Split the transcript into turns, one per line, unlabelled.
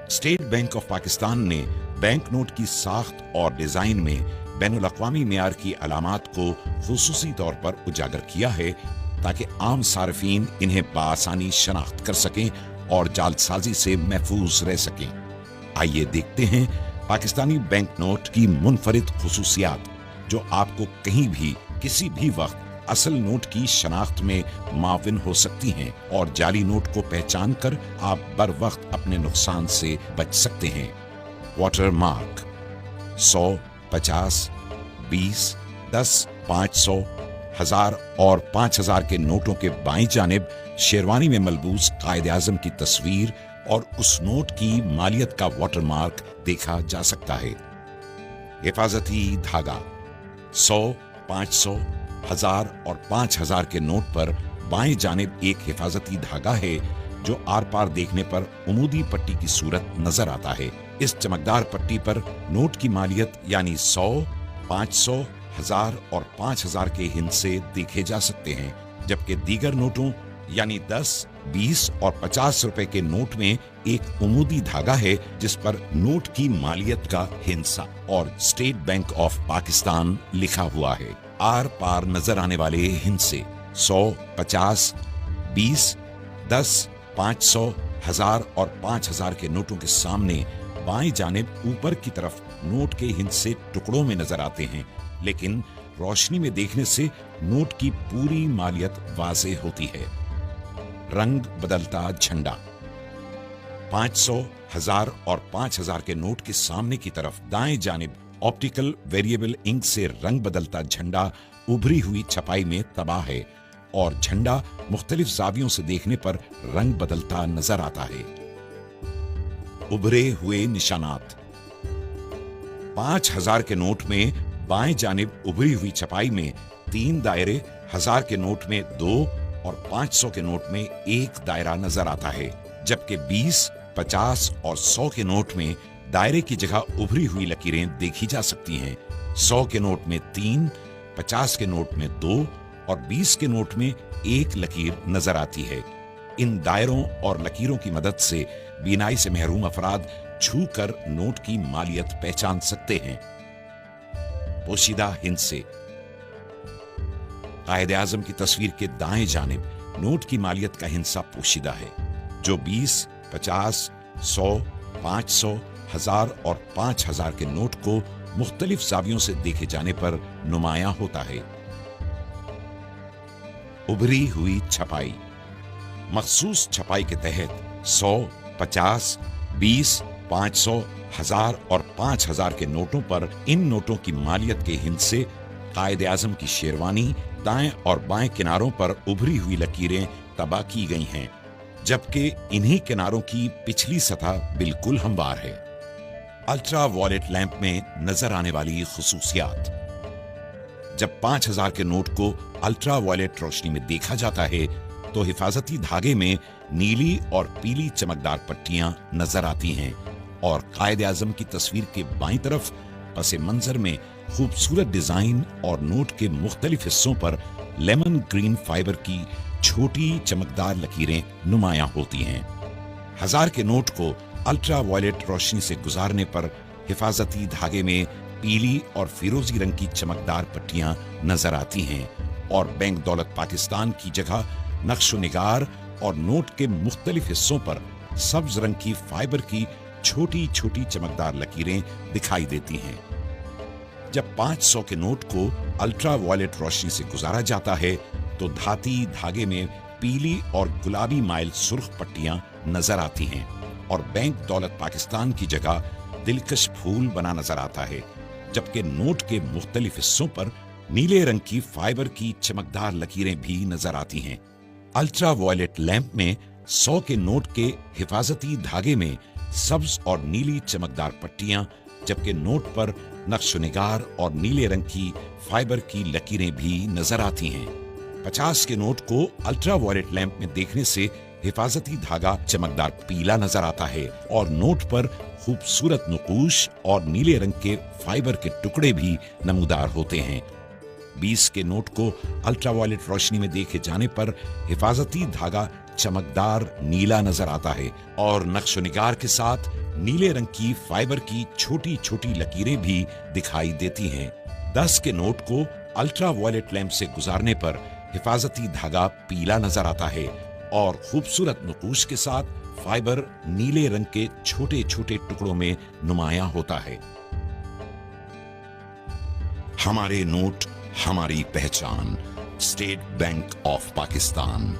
State bank of Pakistan ने bank note की साख्त और डिजाइन में बैनुल-अक़वामी मेयार की अलामात को खुसूसी तौर पर उजागर किया है ताकि आम सार्फिन इन्हें बआसानी शनाख्त कर सकें और जालसाजी से महफूज रह सकें। आइए देखते हैं पाकिस्तानी बैंक नोट की मुनफरिद खुसूसियात जो आपको कहीं भी किसी भी वक्त असल नोट की शनाख्त में माविन हो सकती हैं और जाली नोट को पहचान कर आप बर वक्त अपने नुकसान से बच सकते हैं। वाटर मार्क 100, 50, 20, 10, 500, 1000 और 5000 के नोटों के बाईं जानिब शेरवानी में मलबूस कायदे आज़म की तस्वीर और उस नोट की मालियत का वाटर मार्क देखा जा सकता है। हिफाजती धागा 100, 500, 1000 और 5000 के नोट पर बाएं जानिब एक हिफाजती धागा है जो आर पार देखने पर उमूदी पट्टी की सूरत नजर आता है। इस चमकदार पट्टी पर नोट की मालियत यानी 100, 500, 1000 और 5000 के हिस्से देखे जा सकते हैं, जबकि दीगर नोटों यानी 10, 20 और 50 रुपए के नोट में एक उमूदी धागा है जिस पर नोट की मालियत का हिस्सा और स्टेट बैंक ऑफ पाकिस्तान लिखा हुआ है। आर पार नजर आने वाले हिस्से 100, 50, 20, 10, 500, 1000 और 5000 के नोटों के सामने बाएं जानिब ऊपर की तरफ नोट के हिस्से टुकड़ों में नजर आते हैं, लेकिन रोशनी में देखने से नोट की पूरी मालियत वाज़ेह होती है। रंग बदलता झंडा 500, 1000 और 5000 के नोट के सामने की तरफ दाएं जानिब ऑप्टिकल वेरिएबल इंक से रंग बदलता झंडा उभरी हुई छपाई में तबाह है और झंडा मुख्तलिफ जावियों से देखने पर रंग बदलता नजर आता है। उभरे हुए निशानात 5000 के नोट में बाएं जानिब उभरी हुई छपाई में 3 दायरे, 1000 के नोट में 2 और 500 के नोट में 1 दायरा नजर आता है, जबकि 20, 50 और 100 के नोट में दायरे की जगह उभरी हुई लकीरें देखी जा सकती हैं। 100 के नोट में 3, 50 के नोट में 2 और 20 के नोट में 1 लकीर नजर आती है। इन दायरों और लकीरों की मदद से बीनाई से महरूम अफराद छू कर नोट की मालियत पहचान सकते हैं। पोशीदा हिस्से कायदे आज़म की तस्वीर के दाएं जानिब नोट की मालियत का हिस्सा पोशीदा है, जो 20, 50, 100, 500, 1000 और 5000 के नोट को मुख्तलिफ जावियों से देखे जाने पर नुमायां होता है। उभरी हुई छपाई मखसूस छपाई के तहत 100, 50, 20, 500, 1000 और 5000 के नोटों पर इन नोटों की मालियत के हिस्से कायदे आज़म की शेरवानी दाएं और बाएं किनारों पर उभरी हुई लकीरें तबाह की गई हैं, जबकि इन्हीं किनारों की पिछली सतह बिल्कुल हमवार है। अल्ट्रा वॉयलेट लैंप में नजर आने वाली खुसूसियात जब 5000 के नोट को अल्ट्रा वॉयलेट रोशनी में देखा जाता है तो हिफाजती धागे में नीली और पीली चमकदार पट्टियां नजर आती हैं और कायदे आज़म की तस्वीर के बाईं तरफ पसे मंजर में खूबसूरत डिजाइन और नोट के मुख्तलिफ हिस्सों पर लेमन ग्रीन फाइबर की छोटी चमकदार लकीरें नुमायां होती हैं। 1000 के नोट को अल्ट्रा वॉयलेट रोशनी से गुजारने पर हिफाजती धागे में पीली और फिरोजी रंग की चमकदार पट्टियां नजर आती हैं और बैंक दौलत पाकिस्तान की जगह नक्शो निगार और नोट के मुख्तलिफ हिस्सों पर सब्ज रंग की फाइबर की छोटी छोटी चमकदार लकीरें दिखाई देती हैं। जब 500 के नोट को अल्ट्रा वॉयलेट रोशनी से गुजारा जाता है तो धाती धागे में पीली और गुलाबी माइल सुर्ख पट्टियां नजर आती हैं और बैंक दौलत पाकिस्तान की जगह दिलकश फूल बना नजर आता है, जबकि नोट के मुख्तलिफ हिस्सों पर नीले रंग की फाइबर की चमकदार लकीरें भी नजर आती हैं। अल्ट्रा वॉयलेट लैंप में 100 के नोट के हिफाजती धागे में सब्ज और नीली चमकदार पट्टियां, जबकि नोट पर नक्शोनिगार और नीले रंग की फाइबर की लकीरें भी नजर आती हैं। 50 के नोट को अल्ट्रा वॉयलेट लैंप में देखने से हिफाजती धागा चमकदार पीला नजर आता है और नोट पर खूबसूरत नुकूश और नीले रंग के फाइबर के टुकड़े भी नमूदार होते हैं। 20 के नोट को अल्ट्रावायलेट रोशनी में देखे जाने पर हिफाजती धागा चमकदार नीला नजर आता है और नक्शो निगार के साथ नीले रंग की फाइबर की छोटी छोटी लकीरें भी दिखाई देती हैं। 10 के नोट को अल्ट्रावायलेट लैंप से गुजारने पर हिफाजती धागा पीला नजर आता है और खूबसूरत नकूश के साथ फाइबर नीले रंग के छोटे छोटे टुकड़ों में नुमायां होता है। हमारे नोट, हमारी पहचान। State bank of Pakistan.